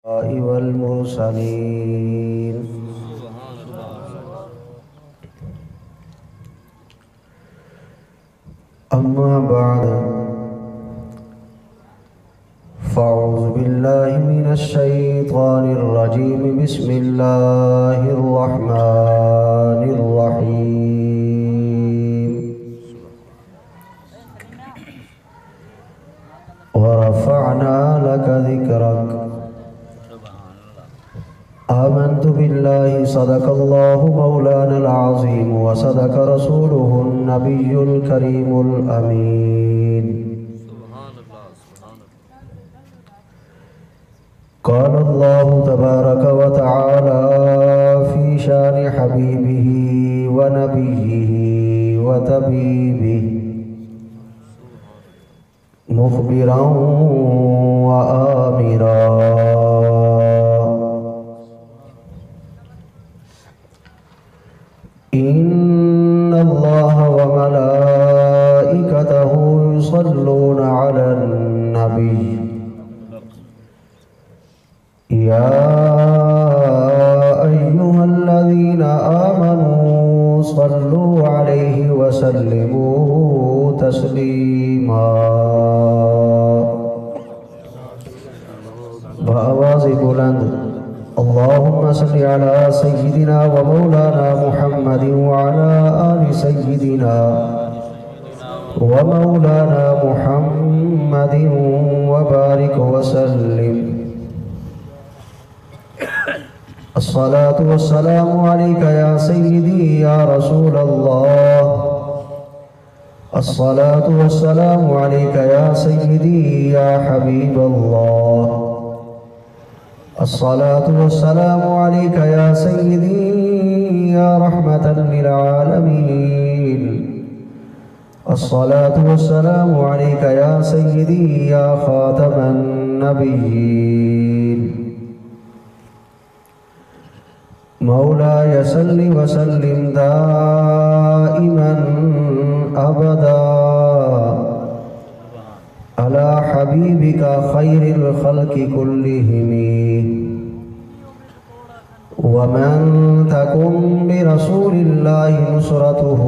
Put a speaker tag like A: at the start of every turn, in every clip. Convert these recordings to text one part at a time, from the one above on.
A: والمرسلين أما بعد فأعوذ بالله من الشيطان الرجيم بسم الله الرحمن الرحيم ورفعنا لك ذكرك آمنت بالله صدق الله مولانا العظيم وصدق رسوله النبي الكريم الأمين قال الله تبارك وتعالى في شان حبيبه ونبيه وطبيبه مخبرا وآمرا إن الله وملائكته يصلون على النبي يا أيها الذين آمنوا صلوا عليه وسلموا تسليما بآواز بلند اللهم صل على سيدنا ومولانا محمد وعلى آل سيدنا ومولانا محمد وبارك وسلم الصلاة والسلام عليك يا سيدي يا رسول الله الصلاة والسلام عليك يا سيدي يا حبيب الله الصلاة والسلام عليك يا سيدي يا رحمة للعالمين الصلاة والسلام عليك يا سيدي يا خاتم النبيين مولاي صل وسلم دائما أبدا على حبيبك خير الخلق كلهم ومن تكن برسول الله نصرته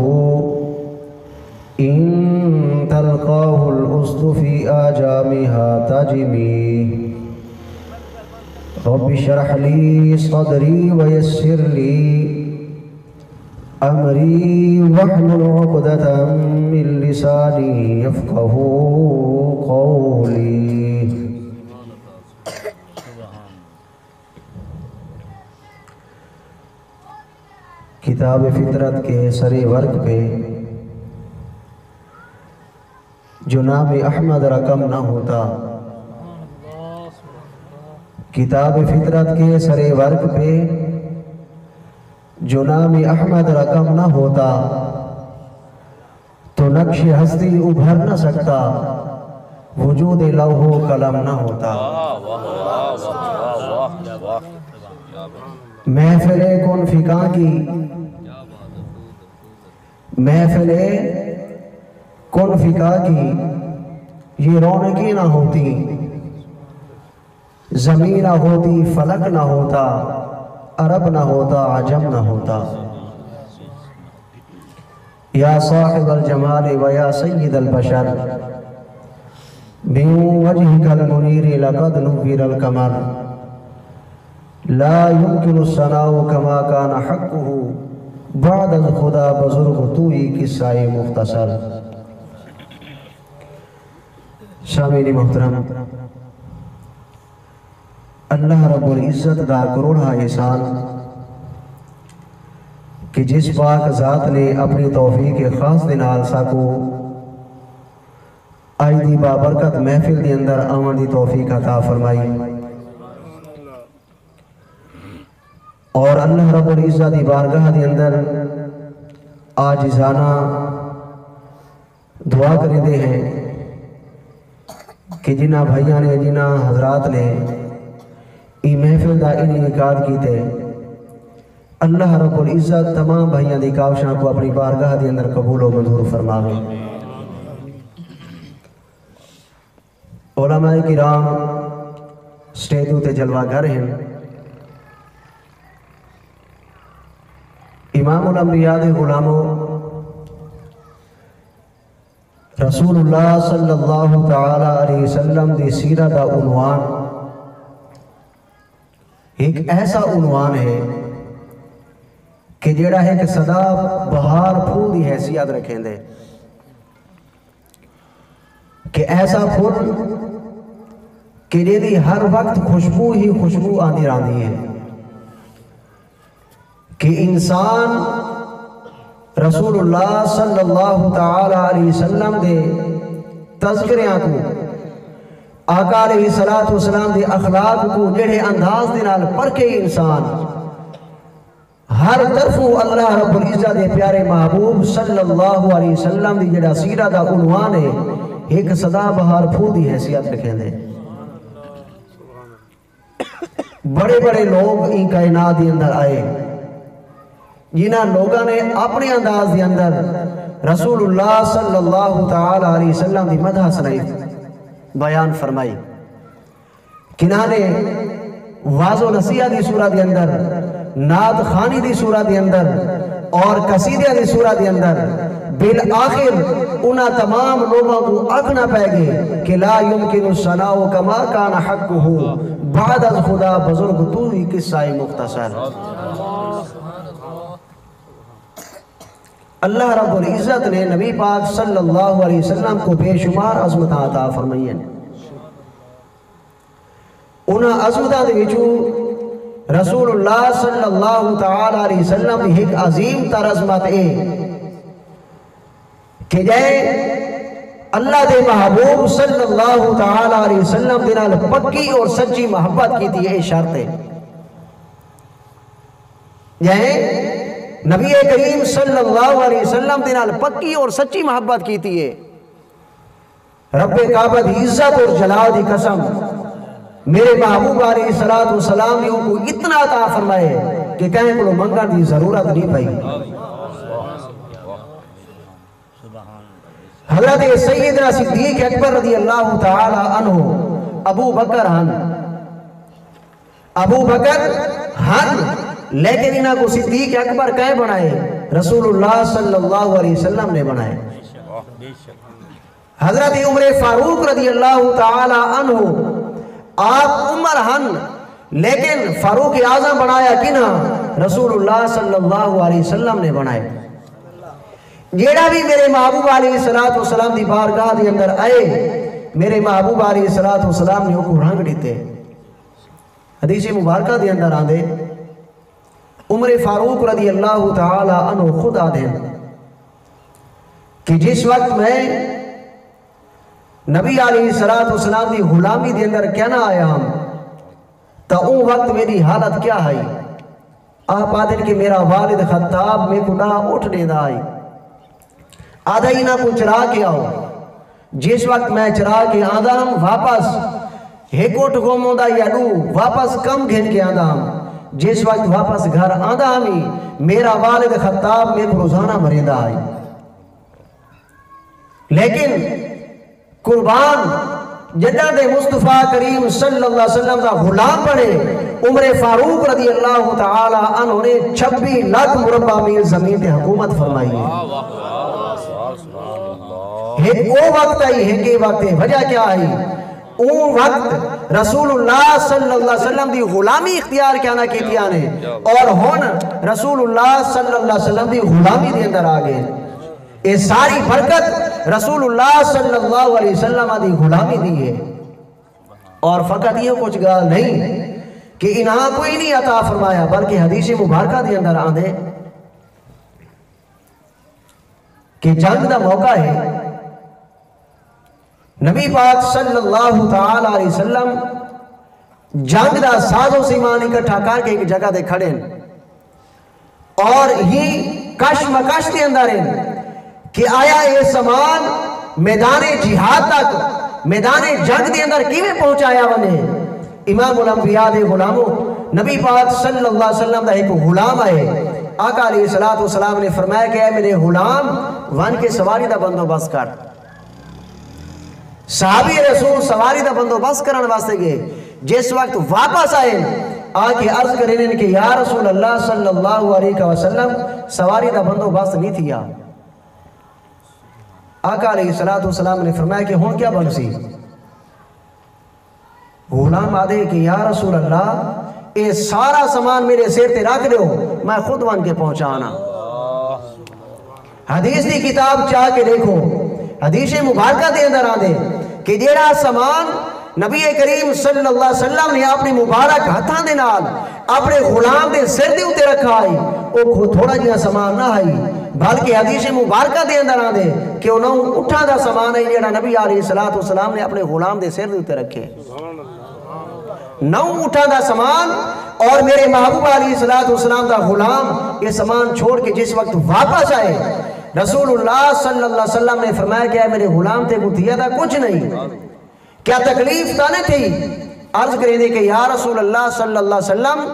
A: إن تلقاه الأسد في آجامها تجمي رب اشرح لي صدري ويسر لي أمري واحلل عقدة من لساني يفقه قولي کتاب فطرت کے سر ورق پہ جو نام احمد رقم نہ ہوتا کتاب فطرت کے سر ورق پہ جو نام احمد رقم نہ ہوتا تو نقش ہستی ابھر نہ سکتا وجود لوح و قلم نہ ہوتا محفل کن فقہ کی محفل کن فقہ کی یہ رونقی نہ ہوتی زمین نہ ہوتی فلک نہ ہوتا عرب نہ ہوتا عجم نہ ہوتا یا صاحب الجمال و یا سید البشر من وجهك المنیر لقد نور القمر لا يمكن الثناء كما كان حقه بعد الخدا بزرگ توئی قصہ مختصر شامل محترم اللہ رب العزت دا کروڑا احسان کہ جس پاک ذات نے اپنی توفیق خاص دنال ساکو آئی دی بابرکت محفل دی اندر آمن دی توفیق عطا فرمائی اور اللہ رب العزت دی بارگاہ دی اندر عاجزانہ دعا کرے دے ہیں کہ جنہ بھائیاں نے جنہ حضرات نے ای محفل دا انعقاد کیتے اللہ رب العزت تمام بھائیاں دی کاوشاں کو اپنی بارگاہ دی اندر قبول و منظور فرماوے علماء کرام سٹیج تے جلوہ گھر ہیں امام الانبیاء دے غلاموں رسول اللہ صلی اللہ تعالی علیہ وسلم دی سیرہ دا عنوان ایک ایسا عنوان ہے کہ جیڑا ہے کہ صدا بہار پھول دی حیثیت رکھیں دے کہ ایسا پھول کہ جیدی ہر وقت خوشبو ہی خوشبو آندی راندی ہے کہ انسان رسول اللہ صلی اللہ تعالی علیہ وسلم دے تذکریاں کو آقا علیہ السلام دے اخلاق کو جڑے انداز دے نال پرکے انسان ہر طرفوں اللہ رب العزت دے پیارے محبوب صلی اللہ علیہ وسلم دی جڑا سیرہ دا عنوان ہے ایک صدا بہار پھول دی حیثیت رکھیں دے بڑے بڑے لوگ ان کائنات دے اندر آئے جنہاں لوگاں نے اپنے انداز دے اندر رسول اللہ صلی اللہ تعالی علیہ وسلم دی مدح سنائی بیان فرمائی کنہاں نے واض و نصیحہ دی سورہ دے اندر نعت خانی دی سورہ دے اندر اور قصیدہ دی سورہ دے اندر بالآخر انہاں تمام لوگوں کو اگنا پہ گئے کہ لا یمکن الثناء کما کان حقہ بعد از خدا بزرگ تو ہی قصہ مختصر اللہ رب العزت نے نبی پاک صلی اللہ علیہ وسلم کو بے شمار عظمتاں عطا فرمائی ہیں انہاں عظمتاں دے وچوں رسول اللہ صلی اللہ تعالی علیہ وسلم دی ایک عظیم تر عظمت ہے کہ جائے اللہ دے محبوب صلی اللہ تعالی علیہ وسلم دے نال پکی اور سچی محبت کی تھی یہ شرط ہے جائے نبی کریم صلی اللہ علیہ وسلم دے نال پکی اور سچی محبت کی تھی رب کعبہ دی عزت اور جلال دی قسم میرے محبوب علیہ السلام نے ان کو اتنا عطا فرمائے کہ کہیں کو منگن دی ضرورت نہیں پائی حضرت سیدنا صدیق اکبر رضی اللہ تعالی عنہ ابو بکر ہن لیکن انہاں کو صدیق اکبر کہیں بنائے رسول اللہ صلی اللہ علیہ وسلم نے بنائے حضرت عمر فاروق رضی اللہ تعالی عنہ آپ عمر ہن لیکن فاروق اعظم بنایا کنہ رسول اللہ صلی اللہ علیہ وسلم نے بنائے جیڑا بھی میرے محبوب علیہ السلام دی بارگاہ دی اندر آئے میرے محبوب علیہ السلام نے ان کو رنگ دیتے حدیث مبارکہ دی اندر آندے عمر فاروق رضی اللہ تعالی عنہ خود آدھے کہ جس وقت میں نبی علیہ السلام دی غلامی دے اندر کیا نہ آیا ہم تا اون وقت میری حالت کیا ہے آپ آدھے کہ میرا والد خطاب میں کو نہ اٹھ دینا آئی آدھا ہی نہ کو چرا کے آؤ جس وقت میں چرا کے آدھا ہم واپس ہیکوٹ گوموندہ یا دو واپس کم گھن کے آدھا ہم جس وقت واپس گھر آدھا ہمیں میرا والد خطاب میں کو روزانہ مریدہ آئی لیکن قربان جدد مصطفیٰ کریم صلی اللہ علیہ وسلم کا غلام بنے عمر فاروق رضی اللہ تعالی عنہ نے 26 لاکھ مربع میل زمین پہ حکومت فرمائی ہے ایک وہ وقت آئی ہے کہ وقت ہے وجہ کیا آئی اون وقت رسول اللہ صلی اللہ علیہ وسلم دی غلامی اختیار کیا نہ کی نے اور ہون رسول اللہ صلی اللہ علیہ وسلم دی غلامی دے اندر آگئے یہ ساری برکت رسول اللہ صلی اللہ علیہ وسلم دی غلامی دی ہے اور فقط یہ کچھ گال نہیں کہ انہاں کوئی نہیں عطا فرمایا بلکہ حدیث مبارکہ دے اندر آندے کہ جنگ دا موقع ہے نبی پاک صلی اللہ تعالی علیہ وسلم جنگ دا ساز و سیمان اکٹھا کر کے ایک جگہ دے کھڑے اور ہی کش مکش دے اندر ہیں کہ آیا یہ سامان میدان جہاد تک میدان جنگ دے اندر کیویں پہنچایا ونے امام الانبیاء دے غلاموں نبی پاک صلی اللہ علیہ وسلم دا ایک غلام آئے آقا علیہ السلام نے فرمایا کہ اے میرے غلام ون کے سواری دا بندوبست کر صحابی رسول سواری دا بندوبست کرن واسطے گئے جس وقت واپس آئے آکے عرض کریں کہ یا رسول اللہ صلی اللہ علیہ وسلم سواری دا بندوبست نہیں تھیا. آقا علیہ السلام نے فرمایا کہ ہون کیا بنسی؟ غلام آدھے کہ یا رسول اللہ اے سارا سامان میرے سیر تے رکھ دے ہو میں خود ون کے پہنچانا. حدیث دی کتاب چاہ کے دیکھو حدیث مبارکہ دے اندر آدھے کہ جیڑا سامان نبی کریم صلی اللہ علیہ وسلم نے اپنے مبارک ہتھاں دے نال اپنے غلام دے سر دے اتے رکھا آئی وہ تھوڑا جہاں سامان نہ آئی بلکہ حدیث مبارکہ دے اندر آدھے کہ انہوں اٹھا دا سامان ہے جیڑا نبی علیہ السلام نے اپنے غلام دے سر دے اتے رکھے. نو اٹھا دا سامان اور میرے محبوب علیہ السلام دا غلام یہ سامان چھوڑ کے جس وقت واپس آئے رسول اللہ صلی اللہ علیہ وسلم نے فرمایا کہ میرے غلام تے کو دیا تھا کچھ نہیں کیا تکلیف تانے تھی؟ عرض کریں دے کہ یا رسول اللہ صلی اللہ علیہ وسلم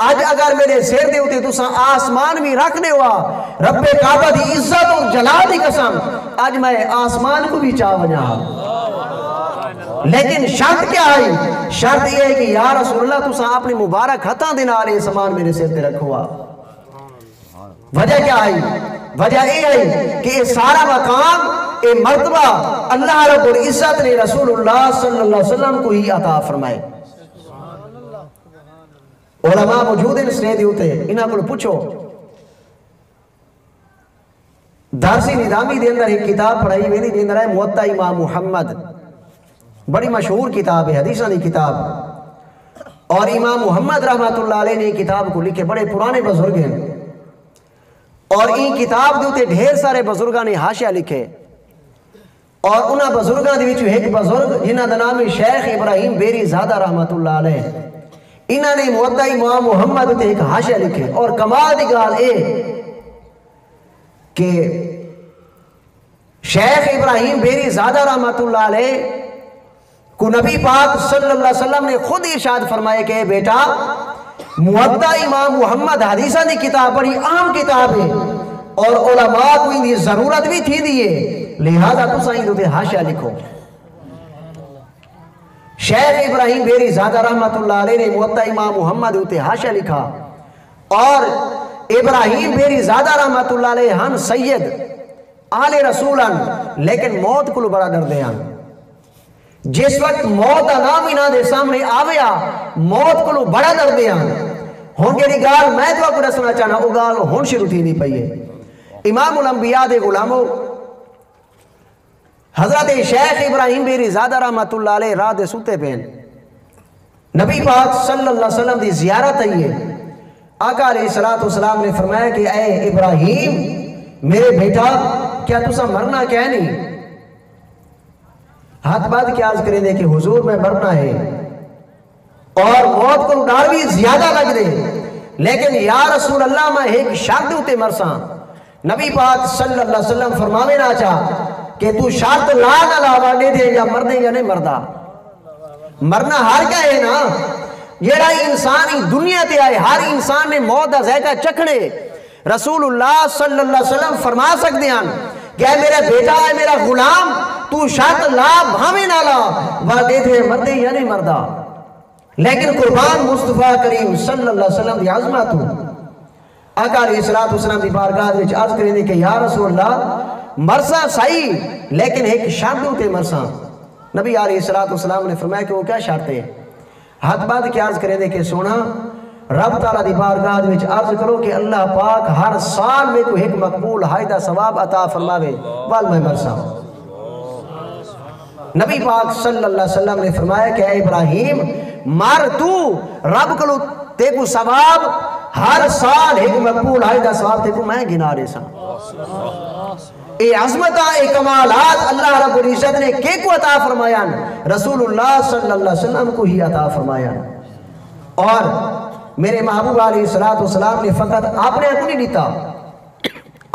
A: آج اگر میرے سیر دے ہوتے تو سا آسمان بھی رکھ دے ہوا رب کعبہ دی عزت اور جلال دی قسم آج میں آسمان کو بھی چاہ بجا. لیکن شرط کیا آئی؟ شرط یہ ہے کہ یا رسول اللہ تو سا اپنی مبارک ہتھاں دے نال یہ سامان میرے سیر تے رکھوا. وجہ کیا آئی؟ وجہ یہ آئی کہ یہ سارا مقام یہ مرتبہ اللہ رب العزت نے رسول اللہ صلی اللہ علیہ وسلم کو ہی عطا فرمائے. علماء موجود ہیں اس نے دیوتے انہاں کو پوچھو دارسی نظامی دے اندر ایک کتاب پڑھائی ہوئی دے اندر ہے موطا امام محمد بڑی مشہور کتاب ہے حدیثاں دی کتاب اور امام محمد رحمت اللہ علیہ نے کتاب کو لکھے بڑے پرانے بزرگ ہیں اور این کتاب دیوتے ڈھیر سارے بزرگاں نے حاشیہ لکھے اور انہاں بزرگاں دی وچوں ایک بزرگ جنہاں دا نام شیخ ابراہیم بیری زادہ رحمت اللہ علیہ انہاں نے موطا امام محمد تے ایک حاشیہ لکھے اور کمال دی گال اے کہ شیخ ابراہیم بیری زادہ رحمت اللہ علیہ کو نبی پاک صلی اللہ علیہ وسلم نے خود ارشاد فرمائے کہ بیٹا موطا امام محمد حدیثہ دی کتاب بڑی عام کتاب ہے اور علماء کو ان دی ضرورت بھی تھی دیئے لہذا تو سائیں دو تے حاشیہ لکھو. شیخ ابراہیم بیری زادہ رحمت اللہ علیہ نے موطا امام محمد ہوتے حاشیہ لکھا اور ابراہیم بیری زادہ رحمت اللہ علیہ ہن سید آل رسولن لیکن موت کو بڑا ڈر دیا. جس وقت موت نام انہاں دے سامنے آویا موت کو بڑا ڈر دیا ہون کے گال میں تو آپ کو رسنا چاہنا وہ گال ہون شروع تھی نہیں پئیے. امام الانبیاء دے غلاموں حضرت شیخ ابراہیم بیری زادہ رحمت اللہ علیہ رات دے سوتے پہن نبی پاک صلی اللہ علیہ وسلم دی زیارت آئیے. آقا علیہ السلام نے فرمایا کہ اے ابراہیم میرے بیٹا کیا تسا مرنا کیا ہے نہیں؟ ہاتھ بات کیا عرض کریں دے کہ حضور میں مرنا ہے اور موت کو ڈار بھی زیادہ لگ دے لیکن یا رسول اللہ میں ایک شرط ہوتے مرساں. نبی پاک صلی اللہ علیہ وسلم فرماوے نہ چاہ کہ تو شرط لا نہ لاوا دے دے یا مردے یا نہیں مردہ. مرنا ہر کیا ہے نا جیڑا انسانی دنیا تے آئے ہر انسان نے موت دا ذائقہ چکھنے رسول اللہ صلی اللہ علیہ وسلم فرما سکتے ہیں کہ اے میرا بیٹا اے میرا غلام تو شرط لا بھاوے نہ لا وہ دے دے مردے یا نہیں مردہ. لیکن قربان مصطفیٰ کریم صلی اللہ علیہ وسلم دی عظمت آقا علیہ السلام دی بارگاہ وچ عرض کریں کہ یا رسول اللہ مرسا صحیح لیکن ایک شرط ہوتے مرسا. نبی علیہ السلام نے فرمایا کہ وہ کیا شرط ہے؟ ہاتھ بات کی عرض کریں دے کہ سونا رب تعالیٰ دی بارگاہ وچ عرض کرو کہ اللہ پاک ہر سال میں کوئی ایک مقبول حائدہ ثواب عطا فرماوے وال میں مرسا. نبی پاک صلی اللہ علیہ وسلم نے فرمایا کہ اے ابراہیم مر تو رب کلو تے کو ثواب ہر سال ایک مقبول حائدہ ثواب تے کو میں گنا رہے سا. اے عظمتہ اے کمالات اللہ رب العزت نے کے کو عطا فرمایا رسول اللہ صلی اللہ علیہ وسلم کو ہی عطا فرمایا. اور میرے محبوب علیہ السلام نے فقط اپنے کو نہیں دیتا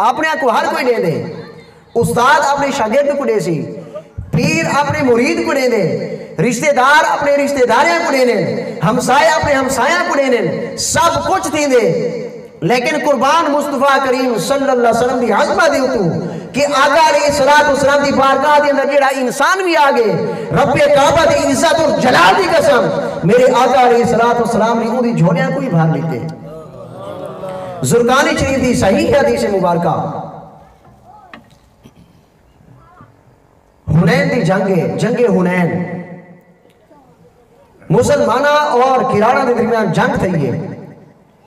A: اپنے کو ہر کوئی دے دے. استاد اپنے شاگرد کو دے سی پیر اپنے مرید کو دے دے رشتہ دار اپنے رشتہ داریاں کو دے دے ہمسائے اپنے ہمسایاں کو دے دے سب کچھ تھی دے. لیکن قربان مصطفیٰ کریم صلی اللہ علیہ وسلم دی عظمت دیو کہ آقا علیہ السلام دی بارگاہ دی اندر جیڑا انسان بھی آگے رب کعبہ دی عزت اور جلال دی قسم میرے آقا علیہ السلام نے اون دی جھولیاں کوئی بھار لیتے. زرقانی شریف دی صحیح حدیث مبارکہ حنین دی جنگ حنین مسلمانہ اور کراڑا دے درمیان جنگ تھی ہے.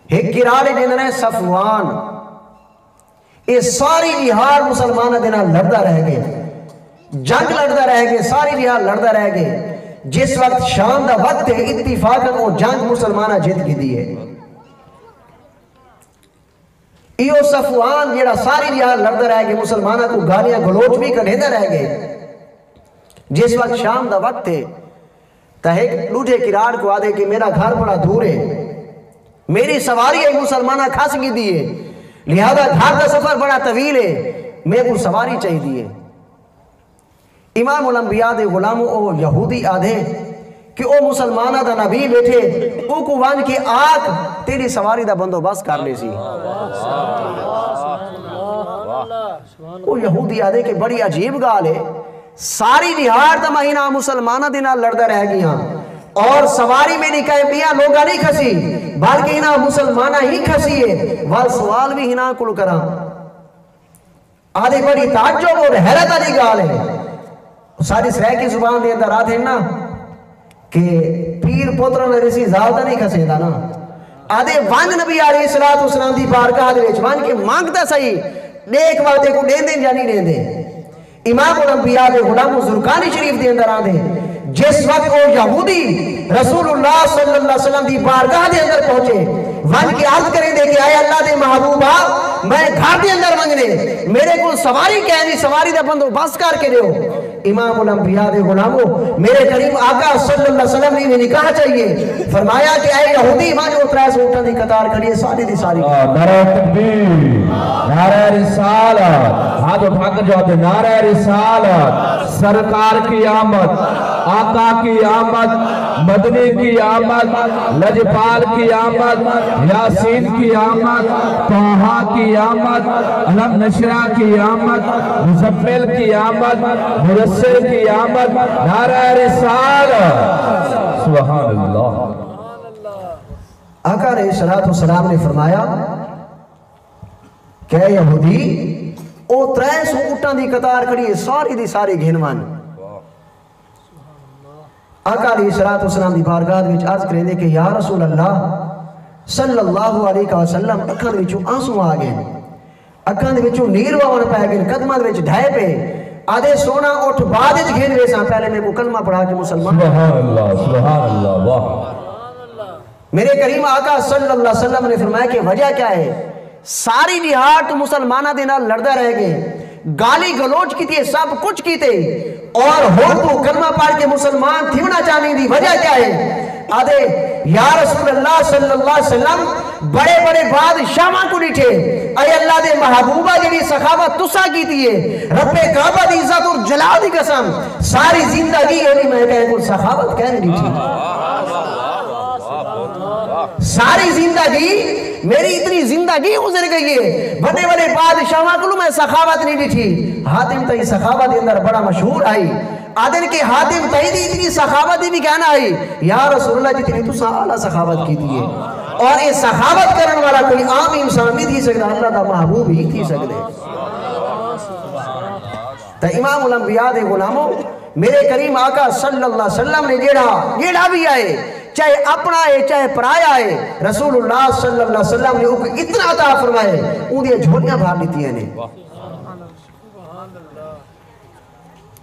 A: ایک کراڑے جنہوں نے صفوان یہ ساری نہار مسلمانہ دینا لڑتا رہ گئے, جنگ لڑتا رہ گئے, ساری نہار لڑتا رہ گئے. جس وقت شام دا وقت ہے اتفاقاً وہ جنگ مسلمانہ جیت کی دی ہے. ایو صفوان جیڑا ساری نہار لڑتا رہ گئے, مسلمانہ کو گالیاں گلوچ بھی کھڑیندہ رہ گئے. جس وقت شام دا وقت ہے تہیک لوٹے کراڑ کو آدھے کہ میرا گھر بڑا دور ہے, میری سواری ہے مسلمانہ کھاس کی دیئے, لہذا گھر دا سفر بڑا طویل ہے, میں کو سواری چاہی دیئے. امام الانبیاء دے غلاموں او یہودی آدھے کہ او مسلمانہ دا نبی بیٹھے او کو وان کے آگ تیری سواری دا بندوبست کر لے سی. او یہودی آدھے کہ بڑی عجیب گال ہے, ساری نہار دا مہینہ مسلمانہ دینا لڑتا رہ گیا اور سواری میں نکائے میاں لوگا نہیں کھسی بلکہ ہنا مسلمانہ ہی کھسی ہے, وال سوال بھی ہنا کل کرا. آدھے بڑی تعجب اور حیرت علی گال ہے. ساری سرائے کی زبان دے اندر آتے ہیں نا کہ پیر پوترہ نے رسی زیادہ نہیں کھسے دا نا. آدھے وانگ نبی علیہ السلام دی بارگاہ دے وچ وانگ کے مانگتا صحیح دیکھ وقتے کو دین دیں یا نہیں دین دیں. امام الانبیاء دے غلام زرقانی شریف دے اندر آدھے جس وقت وہ یہودی رسول اللہ صلی اللہ علیہ وسلم دی بارگاہ دے اندر پہنچے وان کی عرض کریں دے کہ آئے اللہ دے محبوبہ میں گھر دے اندر منگنے میرے کو سواری کہنی سواری دے بندو بس کر کے دیو. امام الانبیاء دے غلاموں میرے کریم آقا صلی اللہ علیہ وسلم نے نکاح چاہیے, فرمایا کہ اے یہودی ماں جو اترائے سو اٹھا دی قطار کریے ساری دی ساری
B: نعرہ تکبیر, نعرہ رسالت, ہاتھ اٹھا کر جواب دے, نعرہ رسالت, سرکار کی آمد, آقا کی آمد, مدنی کی آمد, لجپال کی آمد, یاسین کی آمد, طہا کی آمد, علم نشرہ کی آمد, مزمل کی آمد, مرسل کی آمد, نعرہ رسالت. سبحان اللہ.
A: آقا علیہ السلام نے فرمایا کہ اے یہودی او 300 اٹھان دی قطار کھڑی ہے ساری دی ساری گھنوان. آقا علیہ السلام دی بارگاہ وچ عرض کریں دے کہ یا رسول اللہ صلی اللہ علیہ وسلم اکھان وچوں آنسو آ گئے, اکھان وچوں نیر وون پے گئے, قدماں وچ ڈھائے پے. آدھے سونا اٹھ بعد وچ گھن ویساں پہلے میں کو کلمہ پڑھا کے مسلمان.
B: سبحان اللہ, سبحان اللہ, واہ.
A: میرے کریم آقا صلی اللہ علیہ وسلم نے فرمایا کہ وجہ کیا ہے, ساری نہار تو مسلمانہ دینا لڑتا رہ گئے, گالی گلوچ کی تھی, سب کچھ کی تھی, اور ہو تو کلمہ پڑھ کے مسلمان تھیونا چاہنی دی. وجہ کیا ہے؟ آدھے یا رسول اللہ صلی اللہ علیہ وسلم بڑے بڑے بادشاہاں کو ڈیٹھے, اے اللہ دے محبوبہ جنہی سخاوت تسا کی تھی ہے, رب کعبہ دی عزت اور جلال دی قسم ساری زندگی یعنی میں کہیں کل سخاوت کہنے ڈیٹھی, ساری زندگی میری اتنی زندگی گزر گئی ہے, بڑے بڑے بادشاہاں کو میں سخاوت نہیں ڈیٹھی. حاتم تہی سخاوت اندر بڑا مشہور آئی. آدھر کے حاتم تہی دی اتنی سخاوت بھی کہنا آئی یا رسول اللہ جتنی تو سالہ سخاوت کی دیئے, اور یہ سخاوت کرنے والا کوئی عام انسان نہیں تھی سکتا, اللہ دا محبوب ہی تھی سکتے. تا امام الانبیاء دے غلاموں میرے کریم آقا صلی اللہ علیہ وسلم نے جیڑا بھی آئے, چاہے اپنا ہے چاہے پرایا ہے, رسول اللہ صلی اللہ علیہ وسلم نے اوپر اتنا عطا فرمائے ان دیئے جھولیاں بھار لیتی ہیں.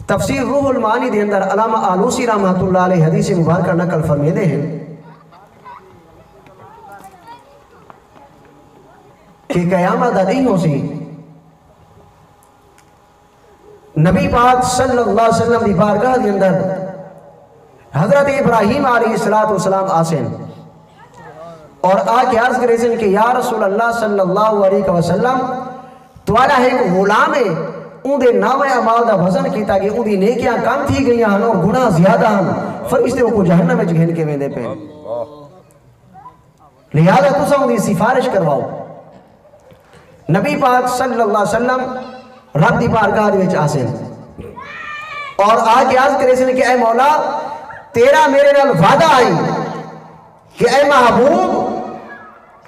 A: تفسیر روح المعانی دے اندر علامہ آلوسی رحمۃ اللہ علیہ حدیث مبارکہ نقل فرمیدے ہیں کہ قیامت نہیں ہو سی, نبی پاک صلی اللہ علیہ وسلم دی بارگاہ دے اندر حضرت ابراہیم علیہ السلام آسین اور آکے عرض کرے سن کہ یا رسول اللہ صلی اللہ علیہ وسلم توالا ایک غلام ہے, ان دے نام اعمال دا وزن کیتا کہ ان دی نیکیاں کم تھی گئی ہیں اور گناہ زیادہ ہیں, فرشتے کو جہنم میں گھن کے ویندے پہ, لہذا تسا ان دی سفارش کرواؤ. نبی پاک صلی اللہ علیہ وسلم رب دی بارگاہ دے وچ آسین اور آگے عرض کرے سن کہ اے مولا تیرا میرے نال وعدہ آئی کہ اے محبوب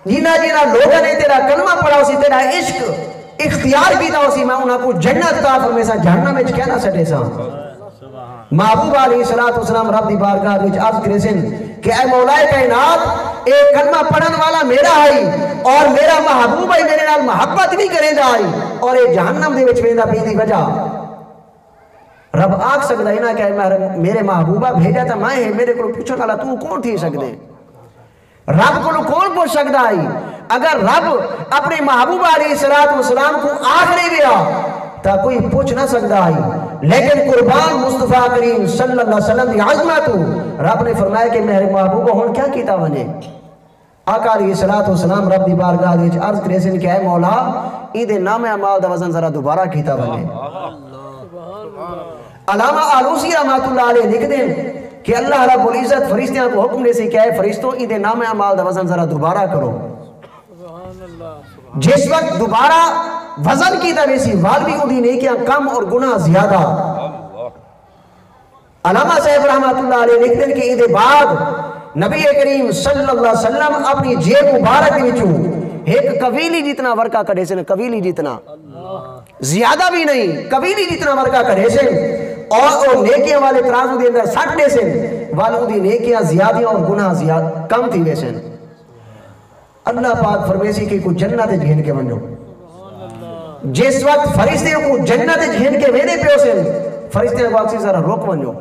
A: جنہ جنہ لوگوں نے تیرا کلمہ پڑھا اسی تیرا عشق اختیار کیتا اسی میں انہاں کو جنت عطا فرمے سا جہنم وچ کہنا سٹے سا محبوب علیہ السلام رب دی بارگاہ وچ عرض کرے سن کہ اے مولا کائنات اے کلمہ پڑھن والا میرا ہے اور میرا محبوب ہے میرے نال محبت بھی کرے دا ہے اور اے جہنم دے وچ ویندا پی دی وجہ رب آکھ سکدا ہے نا کہ میرے محبوبہ بھیجا تا میں ہے میرے کو پوچھن والا تو کون تھی سکدے رب کو کون پوچھ سکتا ہے اگر رب اپنے محبوب علیہ السلام کو آخری گیا تا کوئی پوچھ نہ سکتا ہے لیکن قربان مصطفیٰ کریم صلی اللہ علیہ وسلم دی عظمت رب نے فرمایا کہ میرے محبوب ہون کیا کیتا ونے آقا علیہ السلام رب دی بارگاہ وچ عرض کرے سن کہ اے مولا این دے نام اعمال دا وزن ذرا دوبارہ کیتا ونے علامہ آلوسی رحمۃ اللہ علیہ لکھ دیں کہ اللہ رب العزت فرشتیاں کو حکم دے سے کہ اے فرشتوں این دے نام اعمال دا وزن ذرا دوبارہ کرو جس وقت دوبارہ وزن کی طرح سی والوی اُدھی نیکیاں کم اور گناہ زیادہ علامہ صاحب رحمۃ اللہ علیہ لکھ دیں کہ این بعد نبی کریم صلی اللہ علیہ وسلم اپنی جیب مبارک وچوں ایک قویلی جتنا ورقہ کڑے سے قویلی جتنا زیادہ بھی نہیں قویلی جتنا ورقہ کڑے سے اور نیکیاں والے ترازو دے اندر سٹ دے سے والوں دی نیکیاں زیادہ اور گناہ زیادہ کم تھی ویسے اللہ پاک فرمیسی کہ کوئی جنت جھین کے ونجو جس وقت فرشتے کو جنت جھین کے وینے پہ اسے فرشتے کو اکسی ذرا روک ونجو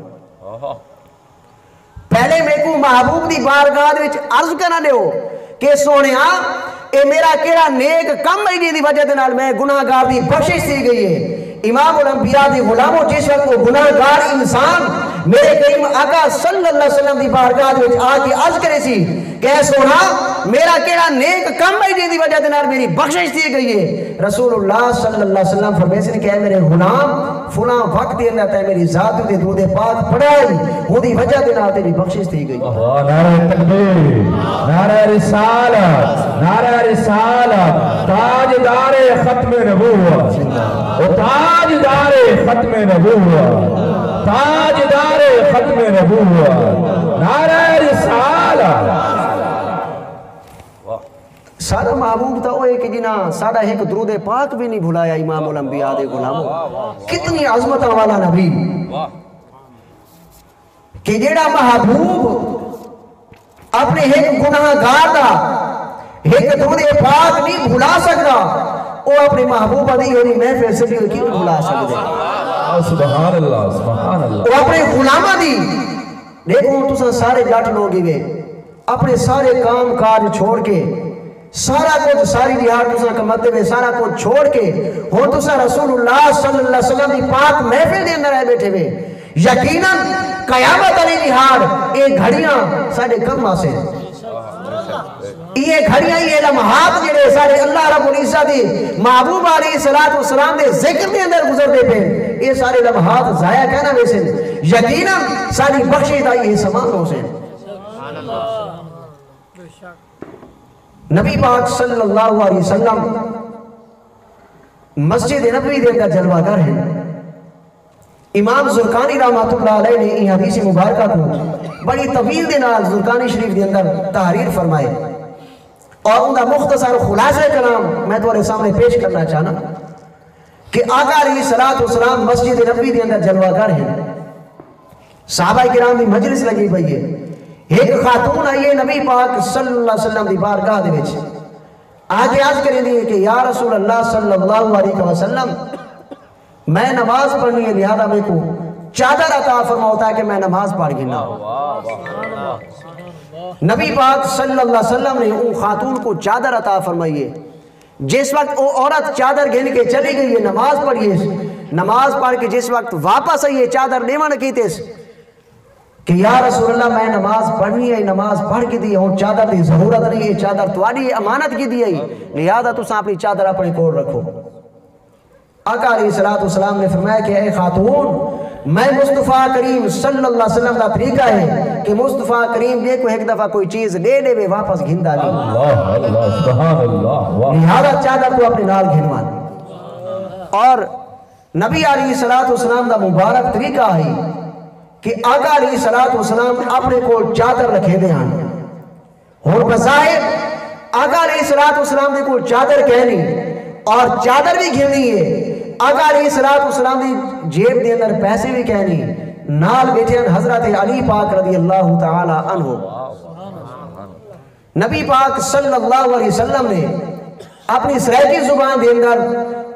A: پہلے میں کو محبوب دی بارگاہ وچ عرض کرنا دے ہو کہ سونیا اے میرا کیڑا نیک کم ہے دی وجہ دے نال میں گناہگار دی بخشش دی گئی ہے امام الانبیاء دی غلاموں جس وقت وہ گناہگار انسان میرے کریم آقا صلی اللہ علیہ وسلم دی بارگاہ وچ آ کے عرض کرے سی کہ سونا میرا کیڑا نیک کم ہے دی وجہ دے نال میری بخشش دی گئی ہے رسول اللہ صلی اللہ علیہ وسلم فرمیسن کہ اے میرے غلام فلاں وقت دے اندر تے میری ذات دے درود پاک پڑھائی وہ دی وجہ دے نال تیری بخشش دی گئی
B: نعرہ تکبیر نعرہ رسالت نعرہ رسالت تاجدار ختم نبوت تاجدار ختم نبوت تاجدار ختم نبوت نعرہ رسالت
A: سارا محبوب تھا وہ ایک جنا سارا ایک درود پاک بھی نہیں بھلایا امام الانبیاء دے غلاموں کتنی عظمت والا نبی کہ جیڑا محبوب اپنے ایک گناہگار دا ایک درود پاک نہیں بھلا سکتا وہ اپنے محبوب دی ہوئی محفل سے بھی کیوں بھلا سکتے
B: سبحان اللہ سبحان اللہ
A: وہ اپنے غلامہ دی دیکھو تو سارے جٹ لوگ گئے اپنے سارے کام کاج چھوڑ کے سارا کچھ ساری دیہات تساں کمتے میں سارا کچھ چھوڑ کے ہو تساں رسول اللہ صلی اللہ علیہ وسلم دی پاک محفل دے اندر آئے بیٹھے ہوئے یقیناً قیامت علی دیہات یہ گھڑیاں سارے کم آسے یہ گھڑیاں یہ لمحات جڑے سارے اللہ رب العزت دی محبوب علیہ السلام دے ذکر دے اندر گزر دے پہ یہ سارے لمحات ضائع کہنا ویسے یقیناً ساری بخشش دا یہ سامان ہو سے نبی پاک صلی اللہ علیہ وسلم مسجد نبوی دے اندر جلوہ گر ہیں امام زرقانی رحمۃ اللہ علیہ نے یہ حدیث مبارکہ کو بڑی طویل دے نال زرقانی شریف دے اندر تحریر فرمائے اور ان کا مختصر خلاصہ کلام میں تمہارے سامنے پیش کرنا چاہنا کہ آقا علیہ السلام مسجد نبوی دے اندر جلوہ گر ہیں صحابہ کرام دی مجلس لگی پئی ہے ایک خاتون آئیے نبی پاک صلی اللہ علیہ وسلم دی بارگاہ دے وچ آگے آج کریں دی کہ یا رسول اللہ صلی اللہ علیہ وسلم میں نماز پڑھنی ہے لہذا میں کو چادر عطا فرماؤتا ہے کہ میں نماز پڑھ گنا نبی پاک صلی اللہ علیہ وسلم نے ان خاتون کو چادر عطا فرمائیے جس وقت وہ عورت چادر گھن کے چلی گئی ہے نماز پڑھیے نماز پڑھ کے جس وقت واپس آئیے چادر لیوان کیتے کہ یا رسول اللہ میں نماز پڑھنی ہے نماز پڑھ کے دی ہوں چادر دی ضرورت نہیں ہے چادر تواڈی امانت کی دی ہے لہذا تساں اپنی چادر اپنے کول رکھو آقا علیہ السلام نے فرمایا کہ اے خاتون میں مصطفیٰ کریم صلی اللہ علیہ وسلم کا طریقہ ہے کہ مصطفیٰ کریم یہ کو ایک دفعہ کوئی چیز لے لے وے واپس گھندا نہیں
B: سبحان اللہ
A: لہذا چادر تو اپنے نال گھنوان اور نبی علیہ السلام کا مبارک طریقہ ہے کہ آقا علیہ السلام اپنے کو چادر رکھے دے ہیں ہون بظاہر آقا علیہ السلام دے کو چادر کہنی اور چادر بھی گھنی ہے، آقا علیہ السلام دی جیب دے اندر پیسے بھی کہنی، نال بیٹھے حضرت علی پاک رضی اللہ تعالی عنہ۔ نبی پاک صلی اللہ علیہ وسلم نے اپنی سرائکی زبان دے اندر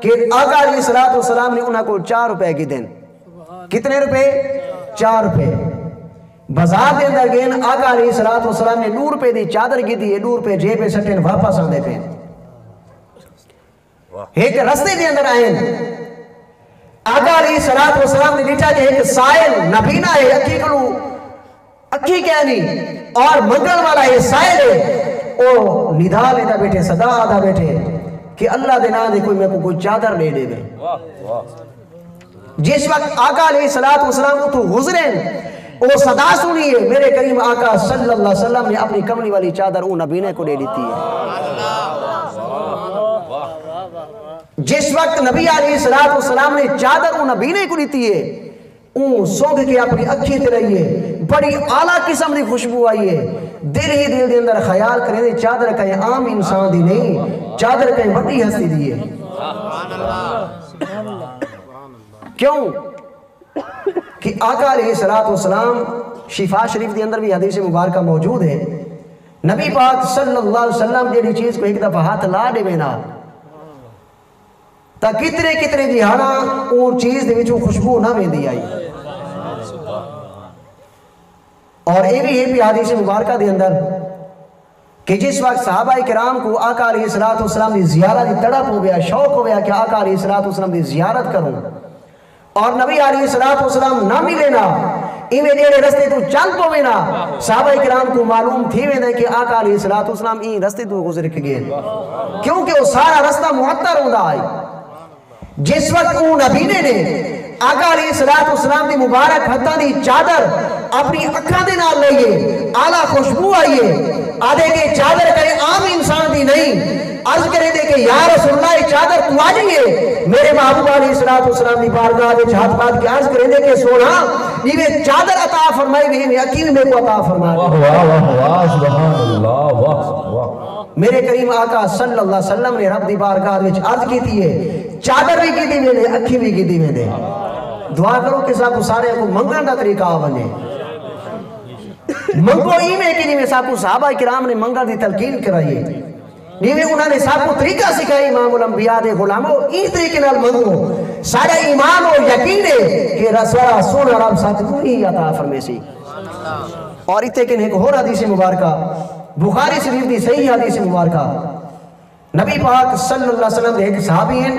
A: کہ آقا علیہ السلام نے انہاں کو 4 روپے کی دیں۔ کتنے روپے؟ 4 روپے۔ بازار دے اندر گئے آقا علیہ السلام نے 9 روپے دی چادر کی دی، 9 روپے جیب پہ سٹن واپس آندے پہ۔ ایک رستے دے اندر آئیں، آقا علیہ السلام نے دیکھا کہ ایک سائل نبینا ہے، اکھی کلو اکھی کہنی اور منگل والا ہے، سائل ہے، او ندا لیتا بیٹھے، صدا آدھا بیٹھے کہ اللہ دے نا دے کوئی میں کو کوئی چادر لے لے بے۔ جس وقت آقا علیہ السلام کو تو گزریں وہ صدا سنی ہے، میرے کریم آقا صلی اللہ علیہ وسلم نے اپنی کملی والی چادر وہ نبینے کو لے لیتی ہے۔ جس وقت نبی علیہ السلام نے چادر وہ نبینے کو لیتی ہے، اون سونگ کے اپنی اکھی تے رہی ہے، بڑی اعلیٰ قسم دی خوشبو آئی ہے۔ دل ہی دل دے اندر خیال کریں دے چادر کہیں عام انسان دی نہیں، چادر کہیں بڑی ہستی دی ہے۔ کیوں؟ کہ آقا علیہ السلام شفا شریف دے اندر بھی حدیث مبارکہ موجود ہے، نبی پاک صلی اللہ علیہ وسلم جیڑی چیز کو ایک دفعہ ہاتھ لا دے بینا تا کتنے جہانا اور چیز دے وچوں خوشبو نہ ویندی آئی۔ اور یہ بھی حدیث مبارکہ دے اندر کہ جس وقت صحابہ کرام کو آقا علیہ السلام دی زیارت دی تڑپ ہو گیا، شوق ہو گیا کہ آقا علیہ السلام دی زیارت کروں، اور نبی علیہ السلام نہ ملینا، ایویں جیڑے رستے تو چل پوینا، صحابہ کرام کو معلوم تھی ویندے کہ آقا علیہ السلام این رستے تو گزر کے گئے، کیونکہ وہ سارا رستہ معطر ہوندا آئی۔ جس وقت وہ نبینے نے آقا علیہ السلام دی مبارک ہتھاں دی چادر اپنی اکھاں دے نال لئیے، اعلیٰ خوشبو آئیے، آدھے کہ چادر کرے عام انسان دی نہیں، عرض کرے دے کہ یا رسول اللہ چادر تو آجئیے، میرے محبوب علیہ السلام دی بارگاہ دے ہاتھ پات کے عرض کرے دے کہ سونا یہ چادر عطا فرمائی بھی میں اکیل میں کو عطا فرمائی۔
B: سبحان اللہ، واہ۔
A: میرے کریم آقا صلی اللہ علیہ وسلم نے رب دی بارگاہ دے عرض کی تھی ہے، چادر بھی کی دی میں دے، اکھی بھی کی دی میں دے۔ دعا کرو کہ صاحب سارے کو منگن دا طریقہ آوانے، منگو ایمیں کہ نہیں میں صاحب صحابہ کرام نے منگن دی تلقین کرائیے، نیوے انہوں نے صاحب کو طریقہ سکھائی، امام الانبیاء دے غلاموں این طریقے نال منگو، سارا ایمان و یقین ہے کہ رسولہ سونا رب ساتھ کو ہی عطا فرمے سی۔ اور اتے کہ ایک اور حدیث مبارکہ بخاری شریف دی صحیح حدیث مبارکہ، نبی پاک صلی اللہ علیہ وسلم دے ایک صحابی ہیں،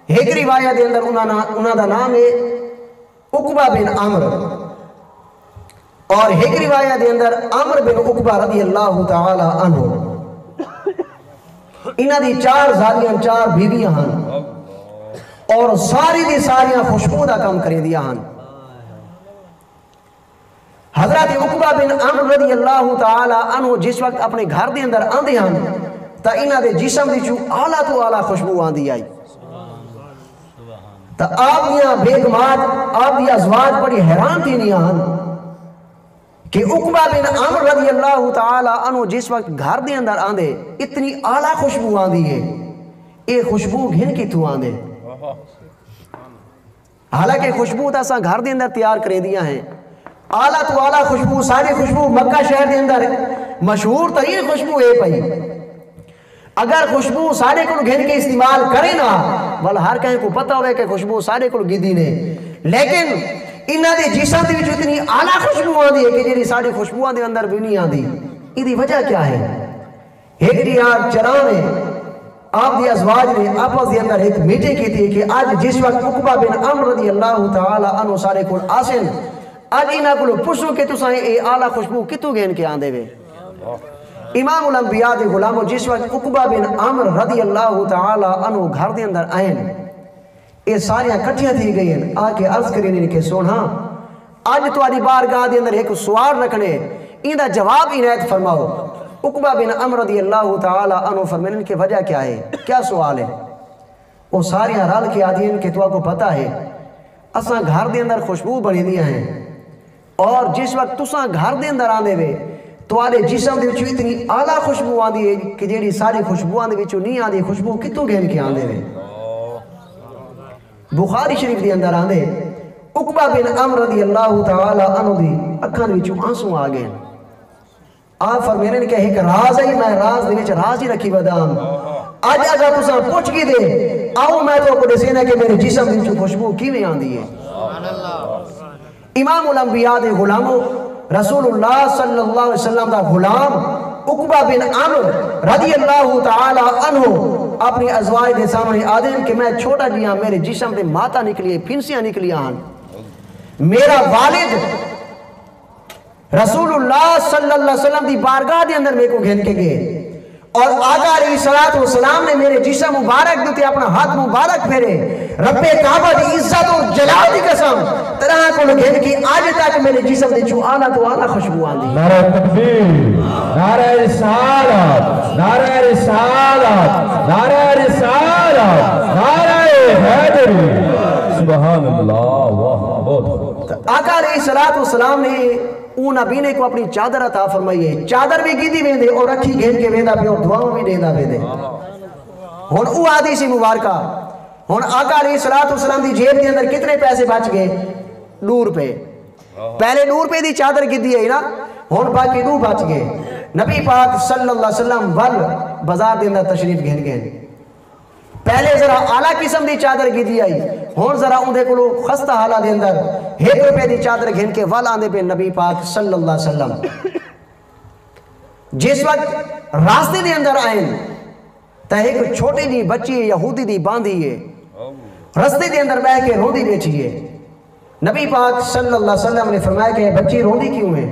A: ایک روایت دے اندر انہاں دا نام ہے عقبہ بن عمر، اور ایک روایت دے اندر عمر بن عقبہ رضی اللہ تعالی عنہ۔ انہاں دی 4 زالیاں 4 بیویاں ہن، اور ساری دی ساریاں خوشبو دا کام کریں دیا ہن۔ حضرت عقبہ بن عمر رضی اللہ تعالی عنہ جس وقت اپنے گھر دے اندر آندے ہن تا انہاں دے جسم دی چو اعلیٰ تو اعلیٰ خوشبو آندی آئی، تا آپ دیاں بیگمات آپ دیاں ازواج بڑی حیران تھی نہیں ہن کہ عقبہ بن عمر رضی اللہ تعالی عنہ جس وقت گھر دے اندر آندے اتنی اعلیٰ خوشبو آندی ہے، اے خوشبو گھن کی تو آندے، حالانکہ خوشبو تا سا گھر دے اندر تیار کرے دیا ہیں، اعلیٰ تو اعلیٰ خوشبو، ساری خوشبو مکہ شہر دے اندر مشہور ترین خوشبو ہے پئی۔ اگر خوشبو سارے کو گھن کے استعمال کرے نا بل ہر کہیں کو پتہ ہوئے کہ خوشبو سارے کو گیدی نے، لیکن انہاں دے جسم دے وچ اتنی اعلیٰ خوشبو آندی ہے کہ جڑی ساری خوشبوؤں دے اندر بھی نہیں آندی۔ ایدی وجہ کیا ہے؟ ایک دیار چران ہے آپ دی ازواج نے آپس دے اندر ایک میٹنگ کی تھی کہ آج جس وقت عقبہ بن عمر رضی اللہ تعالی عنہ سارے کو آسن آج انہاں کو پوچھو کہ تسائیں اے اعلیٰ خوشبو کتوں گین کے آندے وے؟ امام الانبیاء دے غلاموں جس وقت عقبہ بن عمر رضی اللہ تعالی عنہ گھر دے اندر آئیں، اے ساریاں کٹھیاں تھی گئی ہیں، آکے عرض کریں کہ سونا آج تمہاری بارگاہ دے اندر ایک سوال رکھنے ان دا جواب عنایت فرماؤ۔ عقبہ بن عمر رضی اللہ تعالی عنہ فرمائیں کہ وجہ کیا ہے، کیا سوال ہے؟ وہ ساریاں رل کے آدین کہ تو آپ کو پتہ ہے اساں گھر دے اندر خوشبو بنی دیا ہیں، اور جس وقت تساں گھر دے اندر آندے وے تو آلے جسم دے وچوں اتنی اعلیٰ خوشبو آندی ہے کہ جیڑی ساری خوشبوان دے وچوں نہیں آندی خوشبو کتوں گھن کے آندے ہیں بخاری شریف دے اندر آندے عقبہ بن عمر رضی اللہ تعالی عنہ دی اکھاں دے وچوں آنسو آ گئے آپ فرمینے نے کہا ایک راز ہے میں راز دے وچ راز ہی رکھی بدام آج اگر تساں پوچھ کی دے آؤ میں تو کو دسینا کہ میرے جسم دے وچوں خوشبو کیویں آندی ہے امام الانبیاء دے غلاموں رسول اللہ صلی اللہ علیہ وسلم دا غلام عقبہ بن عمر رضی اللہ تعالی عنہ اپنی ازواج دے سامنے آدم کہ میں چھوٹا جیاں میرے جسم دے ماتا نکلیے پھنسیاں نکلیاں میرا والد رسول اللہ صلی اللہ علیہ وسلم دی بارگاہ دے اندر میں کو گھن کے گئے اور آقا علیہ السلام نے میرے جسم مبارک دیتے اپنا ہاتھ مبارک پھیرے رب کعبہ دی عزت اور جلال دی قسم طرح کو گھن کی آج تک میرے جسم دے چھو آلہ تو آلہ خوشبو آندی
B: نعرہ تکبیر نعرہ رسالت نعرہ رسالت نعرہ رسالت نعرہ حیدری سبحان اللہ واہ
A: آقا علیہ السلام نے اون نبی کو اپنی چادر عطا فرمائی ہے چادر بھی گیدی ویندے اور رکھی گھن کے ویندا پہ اور دعاؤں بھی دیندا ویندے ہن او حدیث مبارکہ ہن آقا علیہ السلام دی جیب کے اندر کتنے پیسے بچ گئے 2 روپے پہلے 2 روپے دی چادر گیدی ہے نا ہن باقی 2 بچ گئے نبی پاک صلی اللہ علیہ وسلم ول بازار دے اندر تشریف گھن گئے پہلے ذرا اعلیٰ قسم دی چادر گیدی آئی ہون ذرا اندے کلو خستہ حالہ دے اندر 1 روپے دی چادر گھن کے ول آندے پہ نبی پاک صلی اللہ علیہ وسلم جس وقت راستے دے اندر آئیں تا ایک چھوٹی دی بچی یہودی دی باندھی ہے راستے دے اندر بیٹھ کے روندی بیٹھی ہے نبی پاک صلی اللہ علیہ وسلم نے فرمایا کہ بچی روندی کیوں ہے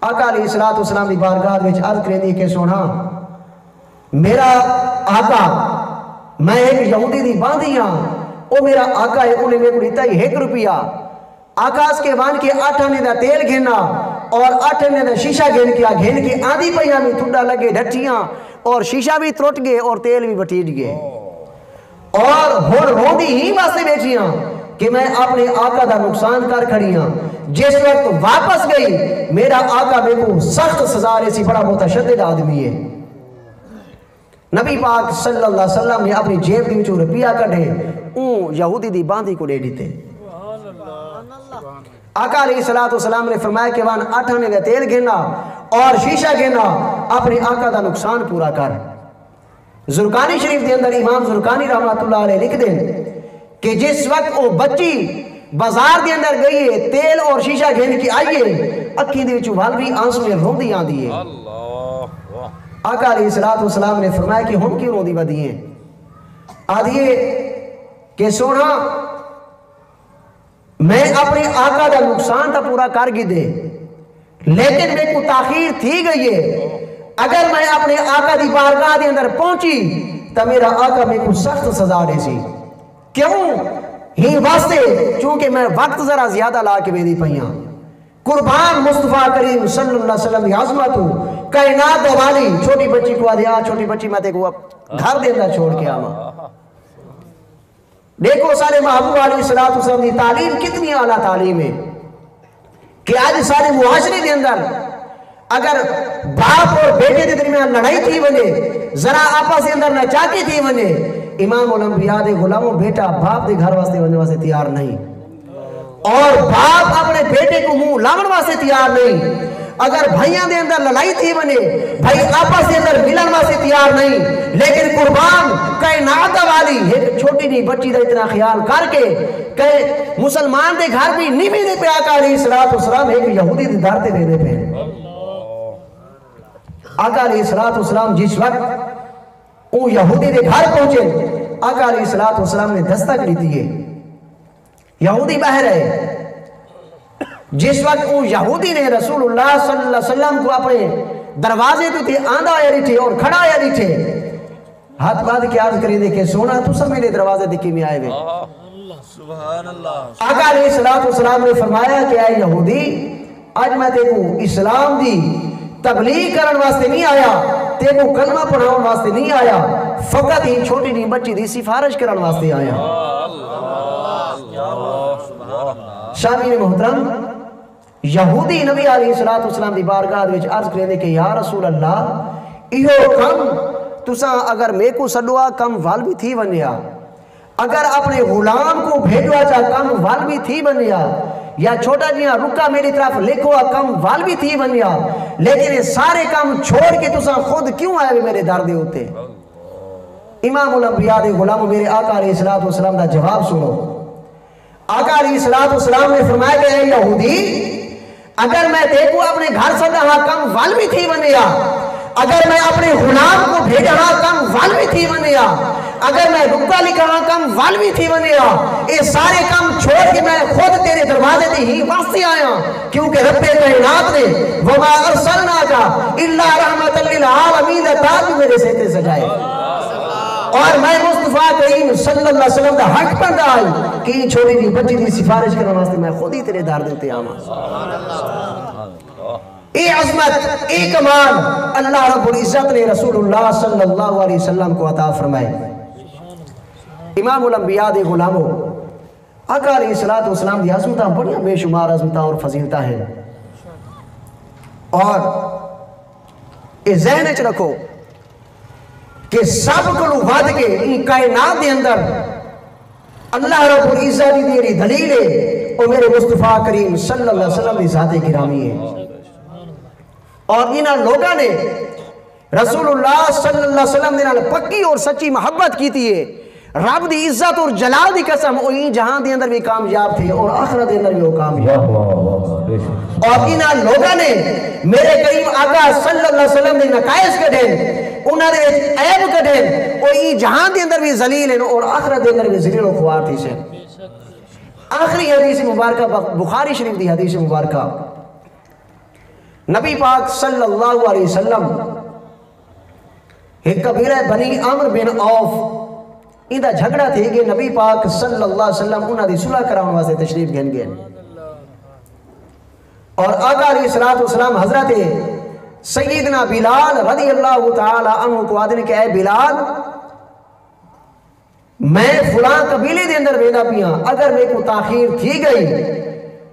A: آقا علیہ السلام دی بارگاہ وچ عرض کریں دی کہ سونا میرا آقا میں ایک یہودی دی باندھی ہاں او میرا آقا ہے انہیں میں کو دیتا ہی 1 روپیہ آقا اس کے وان کے 8 آنے دا تیل گھننا اور 8 آنے دا شیشہ گھن کے آدھی پہیاں میں تھوڑا لگے ڈھٹیاں اور شیشہ بھی ترٹ گئے اور تیل بھی بٹیج گئے اور ہون روندی ہی واسطے بیٹھی ہاں کہ میں اپنے آقا دا نقصان کر کھڑی ہاں جس وقت واپس گئی میرا آقا میں کو سخت سزا رہے سی بڑا متشدد آدمی ہے نبی پاک صلی اللہ علیہ وسلم نے اپنی جیب دی وچوں روپیہ کڈھے اون یہودی دی باندھی کو دے دیتے آقا علیہ السلام نے فرمایا کہ وان 8 آنے کا تیل گھننا اور شیشہ گھننا اپنے آقا دا نقصان پورا کر زرقانی شریف دے اندر امام زرقانی رحمۃ اللہ علیہ لکھ دیں کہ جس وقت وہ بچی بازار دے اندر گئی ہے تیل اور شیشہ گھن کی آئیے اکھی دے وچوں وال بھی آنسو میں روندی آندی ہے آقا علیہ السلام نے فرمایا کہ ہم کیوں روندی بدی ہیں آدھیے کہ سونا میں اپنے آقا دا نقصان تا پورا کر گی دے لیکن میں کو تاخیر تھی گئی ہے اگر میں اپنے آقا دی بارگاہ دے اندر پہنچی تا میرا آقا میں کو سخت سزا دے سی کیوں ہی واسطے چونکہ میں وقت ذرا زیادہ لا کے بیدی پہیاں قربان مصطفیٰ کریم صلی اللہ علیہ وسلم کی عظمت ہو کائنات والی چھوٹی بچی کو آدھیا چھوٹی بچی میں دیکھو اب گھر دے اندر چھوڑ کے آما دیکھو سارے محبوب علیہ السلام کی تعلیم کتنی اعلیٰ تعلیم ہے کہ آج سارے معاشرے دے اندر اگر باپ اور بیٹے دے درمیان لڑائی تھی ونے ذرا آپس دے اندر نچاکی تھی ونے امام الانبیاء دے غلاموں بیٹا باپ دے گھر واسطے ونے واسطے تیار نہیں اور باپ اپنے بیٹے کو منہ لاون واسطے تیار نہیں اگر بھائیاں دے اندر لڑائی تھی بنے بھائی آپس دے اندر ملن واسطے تیار نہیں لیکن قربان کائنات والی ایک چھوٹی نہیں بچی دا اتنا خیال کر کے کہ مسلمان دے گھر بھی نہیں بھی دے پہ آقا علیہ السلام ایک یہودی دے دار دے دے پہ آقا علیہ السلام جس وقت وہ یہودی دے گھر پہنچے آقا علیہ السلام نے دستک لی تھی یہودی باہر ہے جس وقت وہ یہودی نے رسول اللہ صلی اللہ علیہ وسلم کو اپنے دروازے تو تھے آندھا آیا نہیں تھے اور کھڑا آیا نہیں تھے ہاتھ بعد کی عرض کری دے کہ سونا تو سب میرے دروازے دکھی میں آئے ہوئے آقا علیہ السلام نے فرمایا کہ اے یہودی آج میں دیکھو اسلام دی تبلیغ کرن واسطے نہیں آیا دیکھو کلمہ پڑھاؤن واسطے نہیں آیا فقط ہی چھوٹی نہیں بچی دی سفارش کرن واسطے آیا شامین محترم یہودی نبی علیہ السلام دی بارگاہ وچ عرض کرے کہ یا رسول اللہ ایہو کم تساں اگر میں کو سڈوا کم وال بھی تھی ونیا، اگر اپنے غلام کو بھیجوا چاہ کم وال بھی تھی ونیا، یا چھوٹا جیاں رکا میری طرف لکھو کم وال بھی تھی ونیا، لیکن یہ سارے کام چھوڑ کے تساں خود کیوں آئے میرے در دے ہوتے؟ امام الانبیاء دے غلام میرے آقا علیہ السلام دا جواب سنو۔ آقا علیہ السلام نے فرمایا کہ اے یہودی، اگر میں دیکھوں اپنے گھر سے رہا کم وال بھی تھی ونیا، اگر میں اپنے غلام کو بھیج رہا کم وال بھی تھی ونیا، اگر میں رکا لکھا رہا کم وال بھی تھی ونیا، یہ سارے کام چھوڑ کے میں خود تیرے دروازے دے ہی واسطے آیا، کیونکہ رب کائنات نے وما ارسلناک الا رحمت للعالمین تاج میرے سیتے سجائے، اور میں مصطفیٰ کریم صلی اللہ علیہ وسلم دا حق بندہ آئی کہ یہ چھوڑی دی بچی دی سفارش کرنے واسطے میں خود ہی تیرے دار دیتے آما۔ اے عظمت، اے کمال اللہ رب العزت نے رسول اللہ صلی اللہ علیہ وسلم کو عطا فرمائے۔ امام الانبیاء دے غلاموں، آقا علیہ السلام دی عظمتاں بڑی بے شمار عظمتاں اور فضیلتاں ہیں، اور اے ذہن وچ رکھو کہ سب کو ود کے ان کائنات دے اندر اللہ رب العزت دی دیری دلیل ہے وہ میرے مصطفیٰ کریم صلی اللہ علیہ وسلم دی ذات گرامی ہے، اور انہاں لوگاں نے رسول اللہ صلی اللہ علیہ وسلم دے نال پکی اور سچی محبت کیتی ہے، رب دی عزت اور جلال دی قسم وہی جہان دے اندر بھی کامیاب تھے اور آخرت دے اندر بھی وہ کامیاب، اور انہاں لوگاں نے میرے کریم آقا صلی اللہ علیہ وسلم دے نقائص کڈھے، انہاں دے عیب کڈھے، وہی جہان دے اندر بھی ذلیل ہیں اور آخرت دے اندر بھی ذلیل و خوار تھی سے۔ آخری حدیث مبارکہ بخاری شریف دی حدیث مبارکہ، نبی پاک صلی اللہ علیہ وسلم ایک قبیلہ بنی عامر بن عوف اندہ جھگڑا تھے کہ نبی پاک صلی اللہ علیہ وسلم انہاں دی صلح کراؤں واسطے تشریف گھن گئے، اور آقا علیہ السلام حضرت سیدنا بلال رضی اللہ تعالی عنہ کو آدھنے کہ اے بلال، میں فلاں قبیلے دے اندر ویدا پیاں، اگر میں کو تاخیر تھی گئی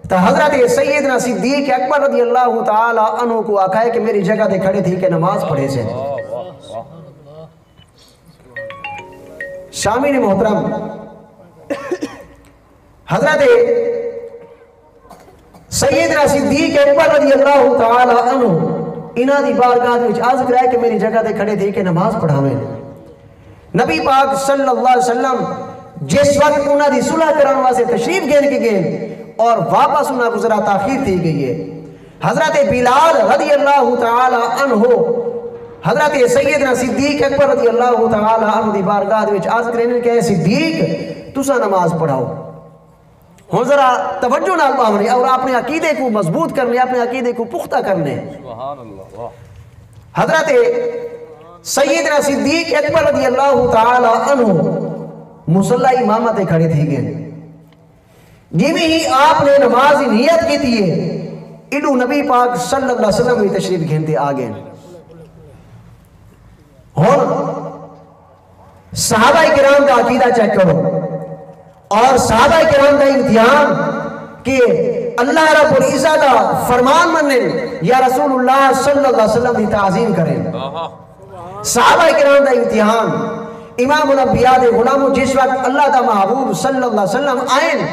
A: تو حضرت سیدنا صدیق اکبر رضی اللہ تعالی عنہ کو آکھا ہے کہ میری جگہ دے کھڑے تھی کہ نماز پڑھے سے۔ شامین محترم، حضرت سیدنا صدیق اکبر رضی اللہ تعالی عنہ انہاں دی بارگاہ وچ عرض کرائے کہ میری جگہ تے کھڑے تھے کہ نماز پڑھاویں۔ نبی پاک صلی اللہ علیہ وسلم جس وقت انہاں دی صلح کرانے واسطے تشریف گھن کے گئے اور واپس انہاں گزرا تاخیر تھی گئی ہے، حضرت بلال رضی اللہ تعالی عنہ حضرت سیدنا صدیق اکبر رضی اللہ تعالی عنہ دی بارگاہ وچ عرض کرنے کہ اے صدیق تساں نماز پڑھاؤ، ہوں ذرا توجہ نال پاونے اور اپنے عقیدے کو مضبوط کرنے، اپنے عقیدے کو پختہ کرنے۔ حضرت سیدنا صدیق اکبر رضی اللہ تعالی عنہ مصلی امامت کھڑے تھی گئے، جیویں ہی آپ نے نماز نیت کی تھی ایڈو نبی پاک صلی اللہ علیہ وسلم بھی تشریف گھنتے آگئے، اور صحابہ کرام کا عقیدہ چیک کرو اور صحابہ کرام کا امتحان کہ اللہ رب العزت کا فرمان منن یا رسول اللہ صلی اللہ علیہ وسلم کی تعظیم کریں۔ صحابہ کرام کا امتحان، امام الانبیاء دے غلاموں جس وقت اللہ دا محبوب صلی اللہ علیہ وسلم آئیں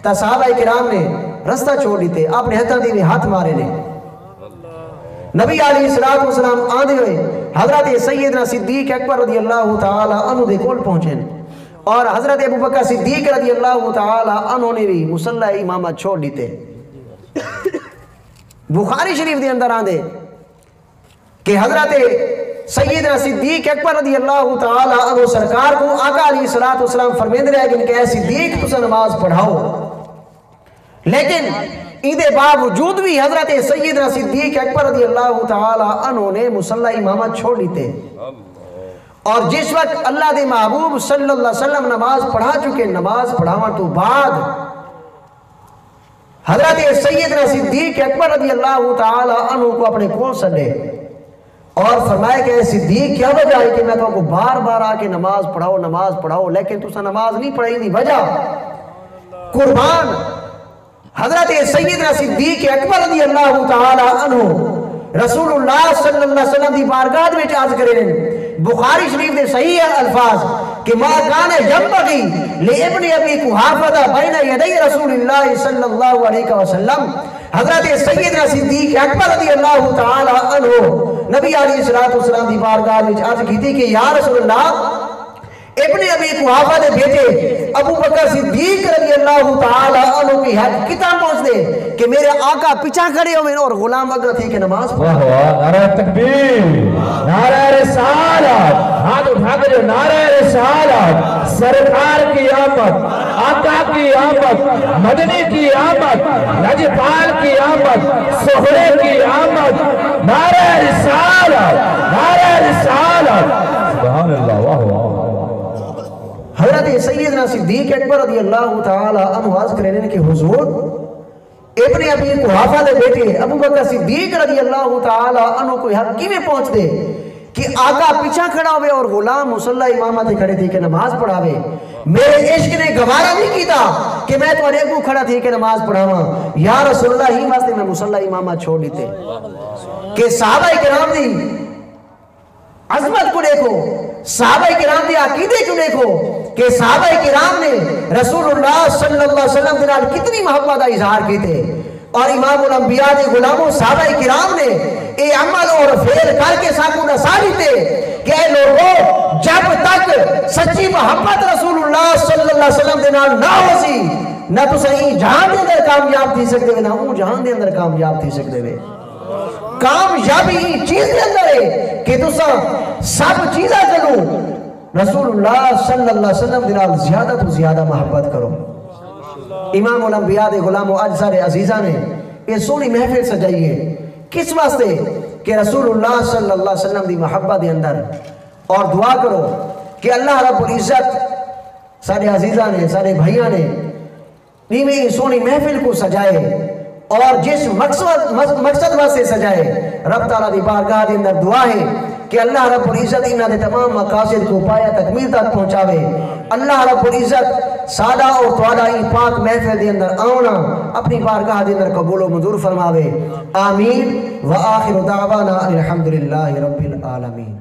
A: تا صحابہ کرام نے رستہ چھوڑ لیتے، آپ نے ہتھا دی ہاتھ مارے نے، نبی علیہ السلام آدھے ہوئے حضرت سیدنا صدیق اکبر رضی اللہ تعالی عنہ دے کول پہنچیں، اور حضرت ابو بکر صدیق رضی اللہ تعالی عنہ نے بھی مصلی امامت چھوڑ لیتے۔ بخاری شریف دے اندر آندے کہ حضرت سیدنا صدیق اکبر رضی اللہ تعالی عنہ سرکار کو آقا علیہ السلام فرمیند رہے گئے کہ اے صدیق تسا نماز پڑھاؤ، لیکن ایدے باوجود بھی حضرت سیدنا صدیق اکبر رضی اللہ تعالی عنہ نے مصلی امامت چھوڑ لیتے، اور جس وقت اللہ دے محبوب صلی اللہ علیہ وسلم نماز پڑھا چکے، نماز پڑھاوان تو بعد حضرت سیدنا صدیق اکبر رضی اللہ تعالی عنہ کو اپنے کول سڈے اور فرمایا کہ اے صدیق کیا وجہ ہے کہ میں تو کو بار بار آ کے نماز پڑھاؤ لیکن تسا نماز نہیں پڑھائی دی وجہ قربان حضرت سیدنا صدیق اکبر رضی اللہ تعالی عنہ رسول اللہ صلی اللہ علیہ وسلم دی بارگاہ میں عرض کرے بخاری شریف دے صحیح الفاظ کہ ما کان ينبغي لابن ابی قحافہ بین یدی رسول اللہ صلی اللہ علیہ وسلم. حضرت سیدنا صدیق اکبر رضی اللہ تعالی عنہ نبی علیہ السلام دی بارگاہ میں عرض کی تھی کہ یا رسول اللہ ابن ابی قحافہ دے بیٹے ابو بکر صدیق رضی اللہ تعالی عنہ کی حد کتنا پہنچ دے کہ میرے آقا پیچھا کھڑے ہوئے اور غلام اگر تھے کہ نماز پڑھا.
B: واہ واہ، نعرہ تکبیر، نعرہ رسالت، ہاتھ اٹھا کر جو نعرہ رسالت، سرکار کی آمد، آقا کی آمد، مدنی کی آمد، لجپال کی آمد، سہرے کی آمد، نعرہ رسالت، نعرہ رسالت. سبحان اللہ، واہ واہ.
A: حضرت سیدنا صدیق اکبر رضی اللہ تعالی عنہ عرض کرنے کہ حضور ابن ابی قحافہ دے بیٹے ابو بکر صدیق رضی اللہ تعالی عنہ کو حق کی میں پہنچ دے کہ آقا پیچھا کھڑا ہوئے اور غلام مصلی امامہ تھے کھڑے تھے کہ نماز پڑھاوے. میرے عشق نے گوارا نہیں کیتا کہ میں تو اڑے کو کھڑا تھی کہ نماز پڑھاواں. یا رسول اللہ ہی واسطے میں مصلی امامہ چھوڑ دیتے کہ صحابہ کرام دی عظمت کو دیکھو، صحابہ کرام دی عقیدے کو دیکھو کہ صحابہ کرام نے رسول اللہ صلی اللہ علیہ وسلم کے نال کتنی محبت کا اظہار کی تھے. اور امام الانبیاء دے غلاموں صحابہ کرام نے اے عمل اور فعل کر کے ساکو نسا دیتے کہ اے لوگوں جب تک سچی محبت رسول اللہ صلی اللہ علیہ وسلم دے نال نہ ہو سی نہ تو صحیح جہان دے اندر کامیاب تھی سکتے ہوئے نہ وہ جہان دے اندر کامیاب تھی سکتے ہوئے. کامیابی چیز دے اندر ہے کہ تسا سب چیزیں کرو رسول اللہ صلی اللہ علیہ وسلم دے نال زیادہ تو زیادہ محبت کرو. امام الانبیاء دے غلاموں اج سارے عزیزاں نے یہ سونی محفل سجائی ہے کس واسطے کہ رسول اللہ صلی اللہ علیہ وسلم دی محبت دے اندر. اور دعا کرو کہ اللہ رب العزت سارے عزیزاں نے سارے بھائیاں نے نیویں سونی محفل کو سجائے اور جس مقصد واسطے سجائے. رب تعالیٰ دی بارگاہ دے اندر دعا ہے کہ اللہ رب العزت انہاں دے تمام مقاصد کو پایا تکمیل تک پہنچاوے. اللہ رب العزت سادہ اور تواڈا ہی پاک محفل دے اندر آنا اپنی بارگاہ دے اندر قبول و منظور فرماوے. آمین. وآخر دعوانا الحمدللہ رب العالمین.